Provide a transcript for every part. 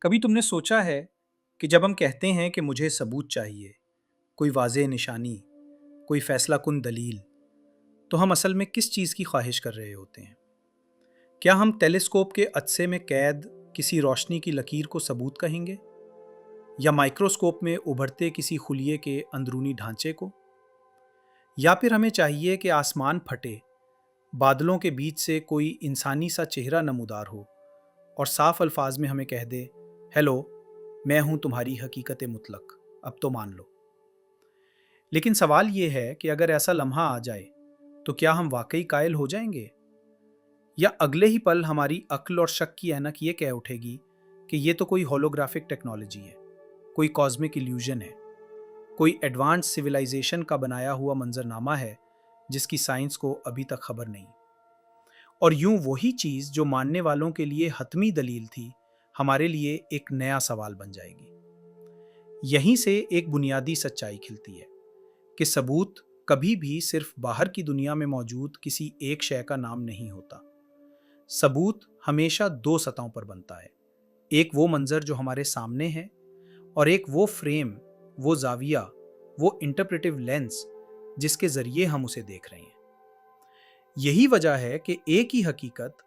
कभी तुमने सोचा है कि जब हम कहते हैं कि मुझे सबूत चाहिए, कोई वाज़ेह निशानी, कोई फैसला कुन दलील, तो हम असल में किस चीज़ की ख्वाहिश कर रहे होते हैं? क्या हम टेलीस्कोप के अदसे में कैद किसी रोशनी की लकीर को सबूत कहेंगे? या माइक्रोस्कोप में उभरते किसी खुलिये के अंदरूनी ढांचे को? या फिर हमें चाहिए कि आसमान फटे, बादलों के बीच से कोई इंसानी सा चेहरा नमूदार हो और साफ अल्फाज में हमें कह दे, हेलो, मैं हूं तुम्हारी हकीकत मुतलक, अब तो मान लो। लेकिन सवाल ये है कि अगर ऐसा लम्हा आ जाए तो क्या हम वाकई कायल हो जाएंगे, या अगले ही पल हमारी अक्ल और शक की ऐनक ये कह उठेगी कि ये तो कोई होलोग्राफिक टेक्नोलॉजी है, कोई कॉस्मिक इल्यूजन है, कोई एडवांस सिविलाइजेशन का बनाया हुआ मंजरनामा है जिसकी साइंस को अभी तक खबर नहीं। और यूं वही चीज जो मानने वालों के लिए हतमी दलील थी, हमारे लिए एक नया सवाल बन जाएगी। यहीं से एक बुनियादी सच्चाई खिलती है कि सबूत कभी भी सिर्फ बाहर की दुनिया में मौजूद किसी एक शय का नाम नहीं होता। सबूत हमेशा दो सतहों पर बनता है, एक वो मंजर जो हमारे सामने है, और एक वो फ्रेम, वो जाविया, वो इंटरप्रेटिव लेंस जिसके जरिए हम उसे देख रहे हैं। यही वजह है कि एक ही हकीकत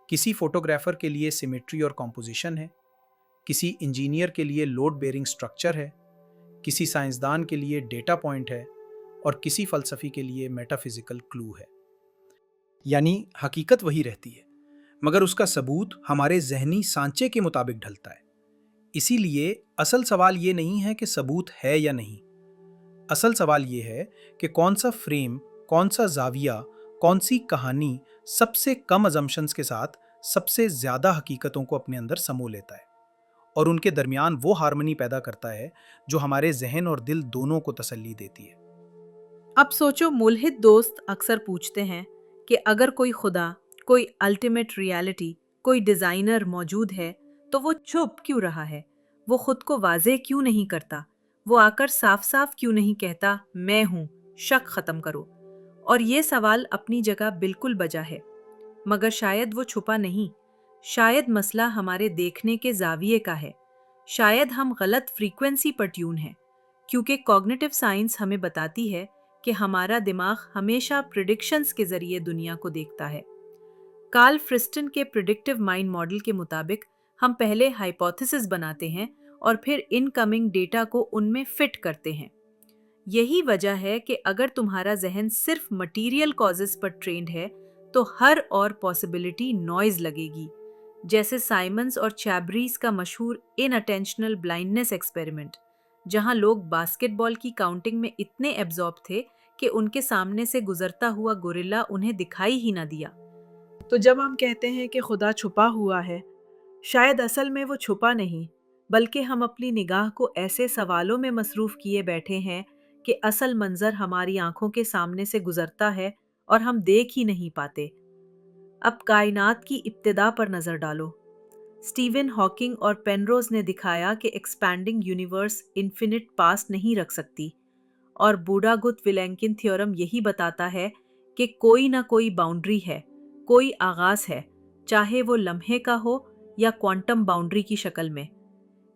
किसी फोटोग्राफर के लिए सिमेट्री और कॉम्पोजिशन है, किसी इंजीनियर के लिए लोड बेरिंग स्ट्रक्चर है, किसी साइंसदान के लिए डेटा पॉइंट है, और किसी फलसफी के लिए मेटाफिजिकल क्लू है। यानी हकीकत वही रहती है, मगर उसका सबूत हमारे जहनी सांचे के मुताबिक ढलता है। इसीलिए असल सवाल ये नहीं है कि सबूत है या नहीं। असल सवाल ये है कि कौन सा फ्रेम, कौन सा जाविया, कौन सी कहानी सबसे कम अजम्पशंस के साथ सबसे ज्यादा हकीकतों को अपने अंदर समो लेता है और उनके दरमियान वो हार्मनी पैदा करता है जो हमारे जहन और दिल दोनों को तसल्ली देती है। अब सोचो, मुल्हिद दोस्त अक्सर पूछते हैं कि अगर कोई खुदा, कोई अल्टीमेट रियलिटी, कोई डिजाइनर मौजूद है तो वो चुप क्यों रहा है? वो खुद को वाजे क्यों नहीं करता? वो आकर साफ साफ क्यों नहीं कहता मैं हूं, शक खत्म करो? और ये सवाल अपनी जगह बिल्कुल बजा है, मगर शायद वो छुपा नहीं। शायद मसला हमारे देखने के जाविये का है। शायद हम गलत फ्रीक्वेंसी पर ट्यून हैं, क्योंकि कॉग्निटिव साइंस हमें बताती है कि हमारा दिमाग हमेशा प्रिडिक्शंस के जरिए दुनिया को देखता है। कार्ल फ्रिस्टन के प्रिडिक्टिव माइंड मॉडल के मुताबिक हम पहले हाइपोथेसिस बनाते हैं और फिर इनकमिंग डेटा को उनमें फिट करते हैं। यही वजह है कि अगर तुम्हारा जहन सिर्फ मटेरियल कॉजेस पर ट्रेंड है तो हर और पॉसिबिलिटी नॉइज लगेगी, जैसे साइमंस और चैबरीज का मशहूर इनअटेंशनल ब्लाइंडनेस एक्सपेरिमेंट, जहां लोग बास्केटबॉल की काउंटिंग में इतने एब्जॉर्ब थे कि उनके सामने से गुजरता हुआ गोरिल्ला उन्हें दिखाई ही ना दिया। तो जब हम कहते हैं कि खुदा छुपा हुआ है, शायद असल में वो छुपा नहीं, बल्कि हम अपनी निगाह को ऐसे सवालों में मसरूफ किए बैठे हैं कि असल मंजर हमारी आंखों के सामने से गुजरता है और हम देख ही नहीं पाते। अब कायनात की इब्तिदा पर नजर डालो। स्टीवन हॉकिंग और पेनरोज ने दिखाया कि एक्सपैंडिंग यूनिवर्स इन्फिनिट पास्ट नहीं रख सकती, और बूढ़ागुत विलेंकिन थ्योरम यही बताता है कि कोई ना कोई बाउंड्री है, कोई आगाज है, चाहे वो लम्हे का हो या क्वांटम बाउंड्री की शक्ल में।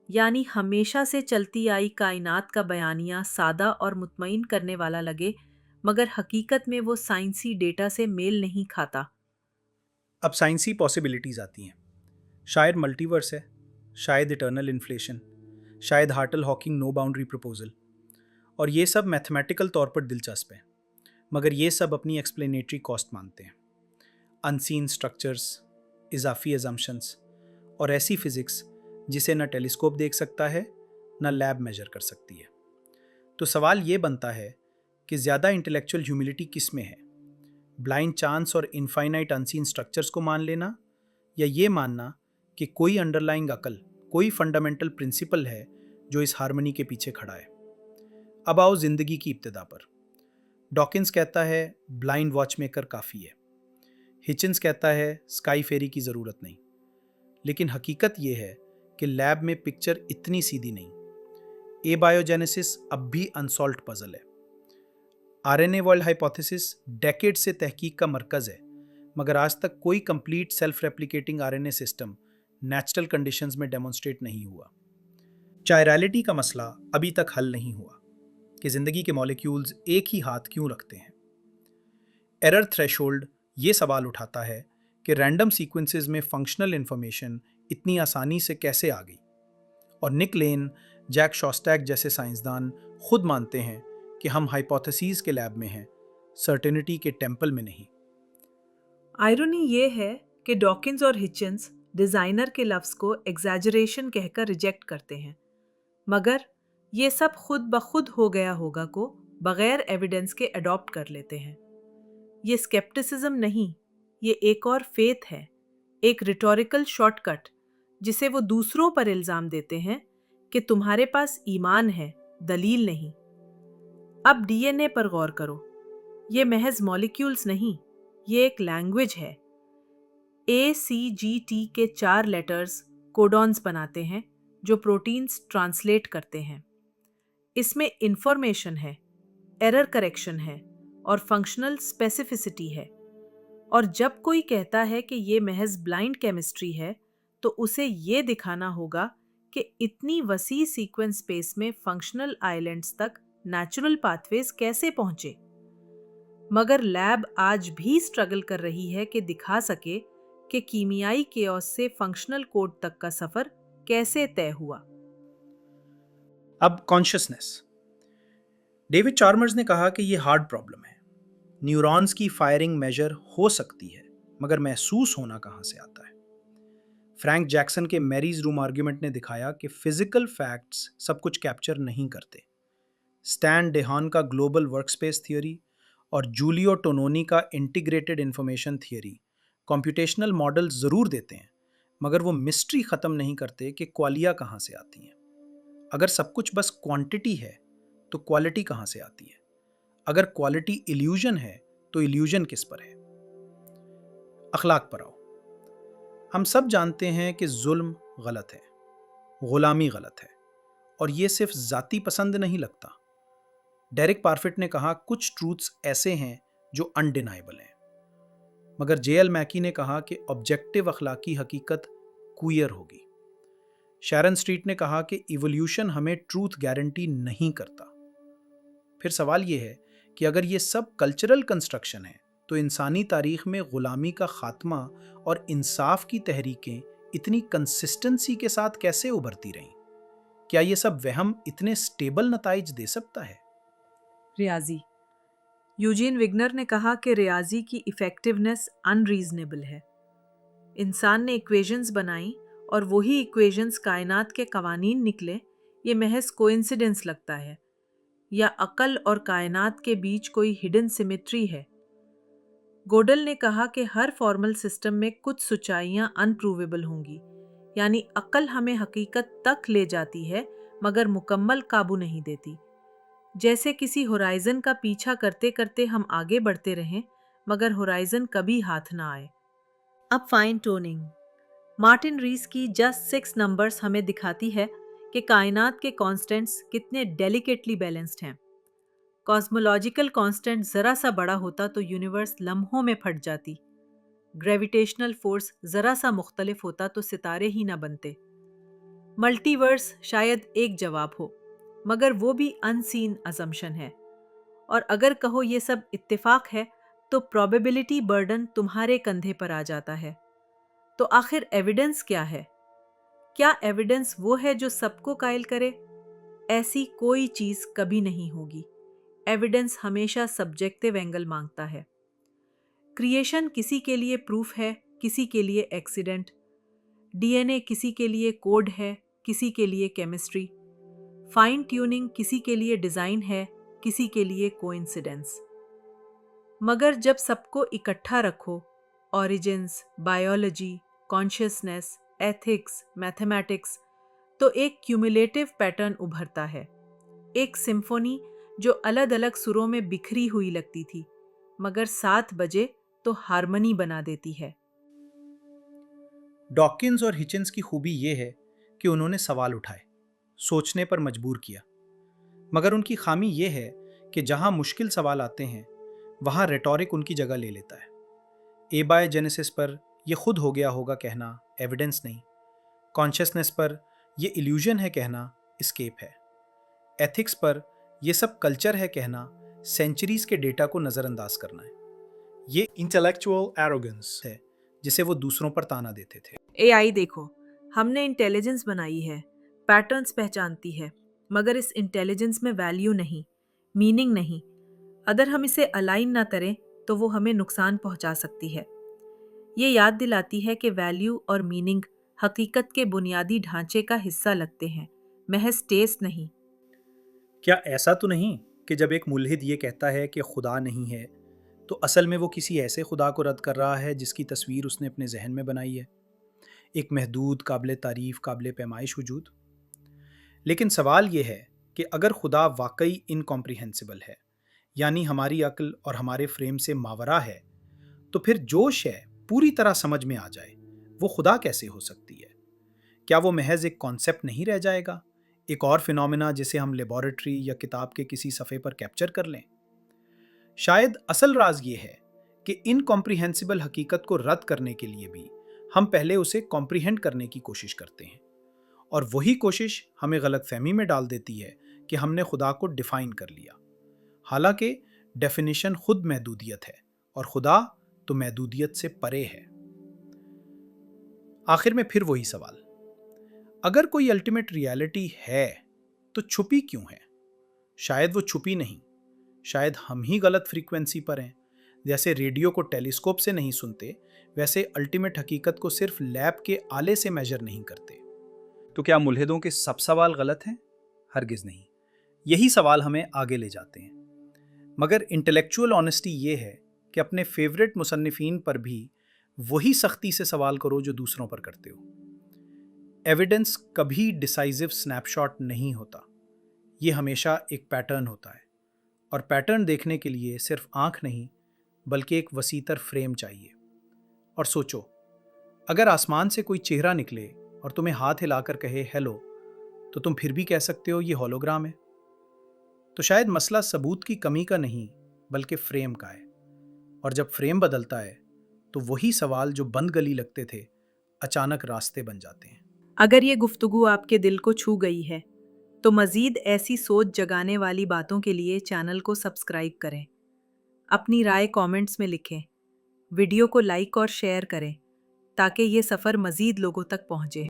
यानी हमेशा से चलती आई कायनात का बयानिया सादा और मुतमईन करने वाला लगे, मगर हकीकत में वो साइंसी डेटा से मेल नहीं खाता। अब साइंसी पॉसिबिलिटीज आती हैं। शायद मल्टीवर्स है, शायद इटर्नल इन्फ्लेशन, शायद हार्टल हॉकिंग नो बाउंड्री प्रपोजल, और ये सब मैथमेटिकल तौर पर दिलचस्प है, मगर ये सब अपनी एक्सप्लेनेटरी कॉस्ट मांगते हैं। अनसीन स्ट्रक्चर्स, इजाफी अजम्पशंस, और ऐसी फिजिक्स जिसे न टेलीस्कोप देख सकता है न लैब मेजर कर सकती है। तो सवाल ये बनता है कि ज़्यादा इंटेलेक्चुअल ह्यूमिलिटी किस में है, ब्लाइंड चांस और इनफाइनाइट अनसीन स्ट्रक्चर्स को मान लेना, या ये मानना कि कोई अंडरलाइंग अकल, कोई फंडामेंटल प्रिंसिपल है जो इस हार्मनी के पीछे खड़ा है। अब आओ जिंदगी की इब्तिदा पर। डॉकिंस कहता है ब्लाइंड वॉचमेकर काफ़ी है, हिचिन्स कहता है स्काई फेरी की ज़रूरत नहीं। लेकिन हकीकत यह है कि लैब में पिक्चर इतनी सीधी नहीं। एबायोजेनेसिस अब भी अनसॉल्व्ड पजल है। आरएनए वर्ल्ड हाइपोथेसिस डेकेड से तहकीक का मरकज़ है, मगर आज तक कोई complete self replicating RNA system natural conditions में डेमोन्स्ट्रेट नहीं हुआ। चायरैलिटी का मसला अभी तक हल नहीं हुआ कि ज़िंदगी के मॉलिक्यूल्स एक ही हाथ क्यों रखते हैं। एरर थ्रेशोल्ड ये सवाल उठाता है कि रैंडम सीक्वेंसेस में फंक्शनल इन्फॉर्मेशन इतनी आसानी से कैसे आ गई, और निक लेन, जैक शॉस्टैक जैसे साइंसदान खुद मानते हैं कि हम हाइपोथेसिस के लैब में हैं, सर्टेनिटी के टेम्पल में नहीं। आयरनी ये है कि डॉकिंस और हिचन्स डिजाइनर के लफ्ज को एग्जैजरेशन कहकर रिजेक्ट करते हैं, मगर ये सब खुद ब खुद हो गया होगा को बगैर एविडेंस के अडॉप्ट कर लेते हैं। ये स्केप्टिसिज्म नहीं, ये एक और फेथ है, एक रिटोरिकल शॉर्टकट जिसे वो दूसरों पर इल्जाम देते हैं कि तुम्हारे पास ईमान है, दलील नहीं। अब डीएनए पर गौर करो, ये महज मॉलिक्यूल्स नहीं, ये एक लैंग्वेज है। ACGT के 4 लेटर्स कोडॉन्स बनाते हैं जो प्रोटीन्स ट्रांसलेट करते हैं। इसमें इंफॉर्मेशन है, एरर करेक्शन है और फंक्शनल स्पेसिफिसिटी है। और जब कोई कहता है कि ये महज ब्लाइंड केमिस्ट्री है, तो उसे ये दिखाना होगा कि इतनी वसी सीक्वेंस स्पेस में फंक्शनल आइलैंड्स तक नेचुरल पाथवेज कैसे पहुंचे। मगर लैब आज भी स्ट्रगल कर रही है कि दिखा सके कि कीमियाई केओस से फंक्शनल कोड तक का सफर कैसे तय हुआ। अब कॉन्शियसनेस। डेविड चार्मर्स ने कहा कि यह हार्ड प्रॉब्लम है। न्यूरॉन्स की फायरिंग मेजर हो सकती है, मगर महसूस होना कहाँ से आता है। फ्रैंक जैक्सन के मैरीज रूम आर्ग्यूमेंट ने दिखाया कि फिजिकल फैक्ट्स सब कुछ कैप्चर नहीं करते। स्टैन डेहान का ग्लोबल वर्कस्पेस थियोरी और जूलियो टोनोनी का integrated information theory computational model ज़रूर देते हैं, मगर वो मिस्ट्री ख़त्म नहीं करते कि क्वालिया कहाँ से आती हैं। अगर सब कुछ बस क्वांटिटी है तो क्वालिटी कहाँ से आती है? अगर क्वालिटी इल्यूजन है तो इल्यूजन किस पर है? अखलाक पर आओ। हम सब जानते हैं कि जुल्म गलत है, गुलामी गलत है, और ये सिर्फ ज़ाती पसंद नहीं लगता। डेरिक पारफिट ने कहा कुछ ट्रूथ्स ऐसे हैं जो अनडिनाइबल हैं, मगर जेएल मैकी ने कहा कि ऑब्जेक्टिव अखलाकी हकीकत क्वियर होगी। शैरन स्ट्रीट ने कहा कि इवोल्यूशन हमें ट्रूथ गारंटी नहीं करता। फिर सवाल यह है कि अगर ये सब कल्चरल कंस्ट्रक्शन है, तो इंसानी तारीख में गुलामी का खात्मा और इंसाफ की तहरीकें इतनी कंसिस्टेंसी के साथ कैसे उभरती रहीं? क्या ये सब वहम इतने स्टेबल नताइज दे सकता है? रियाजी। यूजीन विग्नर ने कहा कि रियाजी की इफेक्टिवनेस अनरीजनेबल है। इंसान ने इक्वेशंस बनाई और वही इक्वेशंस कायनात के कवानीन निकले, ये महज कोइंसिडेंस लगता है, या अकल और कायनात के बीच कोई हिडन सिमेट्री है। गोडल ने कहा कि हर फॉर्मल सिस्टम में कुछ सच्चाइयां अनप्रूवेबल होंगी, यानी अकल हमें हकीकत तक ले जाती है मगर मुकम्मल काबू नहीं देती। जैसे किसी होराइजन का पीछा करते करते हम आगे बढ़ते रहें मगर होराइजन कभी हाथ ना आए। अब फाइन टोनिंग। मार्टिन रीस की जस्ट 6 नंबर्स हमें दिखाती है कि कायनात के कांस्टेंट्स कितने डेलिकेटली बैलेंस्ड हैं। कॉस्मोलॉजिकल कांस्टेंट जरा सा बड़ा होता तो यूनिवर्स लम्हों में फट जाती। ग्रेविटेशनल फोर्स जरा सा मुख्तलिफ होता तो सितारे ही ना बनते। मल्टीवर्स शायद एक जवाब हो, मगर वो भी अनसीन अजम्पशन है। और अगर कहो ये सब इत्तेफाक है, तो प्रोबेबिलिटी बर्डन तुम्हारे कंधे पर आ जाता है। तो आखिर एविडेंस क्या है? क्या एविडेंस वो है जो सबको कायल करे? ऐसी कोई चीज कभी नहीं होगी। एविडेंस हमेशा सब्जेक्टिव एंगल मांगता है। क्रिएशन किसी के लिए प्रूफ है, किसी के लिए एक्सीडेंट। डीएनए किसी के लिए कोड है, किसी के लिए केमिस्ट्री। फाइन ट्यूनिंग किसी के लिए डिजाइन है, किसी के लिए कोइंसिडेंस। मगर जब सबको इकट्ठा रखो, origins, biology, consciousness, ethics, mathematics, तो एक क्यूमुलेटिव पैटर्न उभरता है। एक सिम्फोनी जो अलग अलग सुरों में बिखरी हुई लगती थी, मगर 7 बजे तो हारमनी बना देती है। डॉकिंस और हिचन्स की खूबी ये है कि उन्होंने सवाल उठाए, सोचने पर मजबूर किया। मगर उनकी खामी ये है कि जहां मुश्किल सवाल आते हैं, वहां रेटोरिक उनकी जगह ले लेता है। एबायोजेनेसिस पर यह खुद हो गया होगा कहना एविडेंस नहीं, कॉन्शियसनेस पर ये इल्यूजन है कहना एस्केप है। एथिक्स पर ये सब कल्चर है कहना सेंचुरीज के डेटा को नज़रअंदाज करना है। ये इंटेलेक्चुअल एरोगेंस है जिसे वो दूसरों पर ताना देते थे। एआई देखो, हमने इंटेलिजेंस बनाई है, पैटर्न्स पहचानती है, मगर इस इंटेलिजेंस में वैल्यू नहीं, मीनिंग नहीं। अगर हम इसे अलाइन ना करें तो वो हमें नुकसान पहुंचा सकती है। ये याद दिलाती है कि वैल्यू और मीनिंग हकीकत के बुनियादी ढांचे का हिस्सा लगते हैं, महज टेस्ट नहीं। क्या ऐसा तो नहीं कि जब एक मुल्हिद ये कहता है कि खुदा नहीं है तो असल में वो किसी ऐसे खुदा को रद्द कर रहा है जिसकी तस्वीर उसने अपने जहन में बनाई है, एक महदूद, काबिल तारीफ, काबिल पैमाइश वजूद। लेकिन सवाल ये है कि अगर खुदा वाकई इनकॉम्प्रिहेंसिबल है, यानी हमारी अक्ल और हमारे फ्रेम से मावरा है, तो फिर जो शय पूरी तरह समझ में आ जाए वो खुदा कैसे हो सकती है? क्या वो महज एक कॉन्सेप्ट नहीं रह जाएगा, एक और फिनोमेना जिसे हम लेबोरेटरी या किताब के किसी सफ़े पर कैप्चर कर लें? शायद असल राज ये है कि इनकॉम्प्रिहेंसिबल हकीकत को रद्द करने के लिए भी हम पहले उसे कॉम्प्रिहेंड करने की कोशिश करते हैं, और वही कोशिश हमें गलतफहमी में डाल देती है कि हमने खुदा को डिफाइन कर लिया। हालांकि डेफिनेशन खुद महदूदियत है और खुदा तो महदूदियत से परे है। आखिर में फिर वही सवाल, अगर कोई अल्टीमेट रियलिटी है तो छुपी क्यों है? शायद वो छुपी नहीं, शायद हम ही गलत फ्रीक्वेंसी पर हैं। जैसे रेडियो को टेलीस्कोप से नहीं सुनते, वैसे अल्टीमेट हकीकत को सिर्फ लैब के आले से मेजर नहीं करते। तो क्या मुल्हिदों के सब सवाल गलत हैं? हरगिज़ नहीं। यही सवाल हमें आगे ले जाते हैं। मगर इंटेलेक्चुअल ऑनेस्टी ये है कि अपने फेवरेट मुसन्निफीन पर भी वही सख्ती से सवाल करो जो दूसरों पर करते हो। एविडेंस कभी डिसाइसिव स्नैपशॉट नहीं होता, ये हमेशा एक पैटर्न होता है, और पैटर्न देखने के लिए सिर्फ आंख नहीं बल्कि एक वसीतर फ्रेम चाहिए। और सोचो, अगर आसमान से कोई चेहरा निकले और तुम्हें हाथ हिलाकर कहे हेलो, तो तुम फिर भी कह सकते हो ये होलोग्राम है। तो शायद मसला सबूत की कमी का नहीं बल्कि फ्रेम का है, और जब फ्रेम बदलता है तो वही सवाल जो बंद गली लगते थे अचानक रास्ते बन जाते हैं। अगर ये गुफ्तगू आपके दिल को छू गई है तो मज़ीद ऐसी सोच जगाने वाली बातों के लिए चैनल को सब्सक्राइब करें, अपनी राय कमेंट्स में लिखें, वीडियो को लाइक और शेयर करें ताकि ये सफ़र मज़ीद लोगों तक पहुंचे।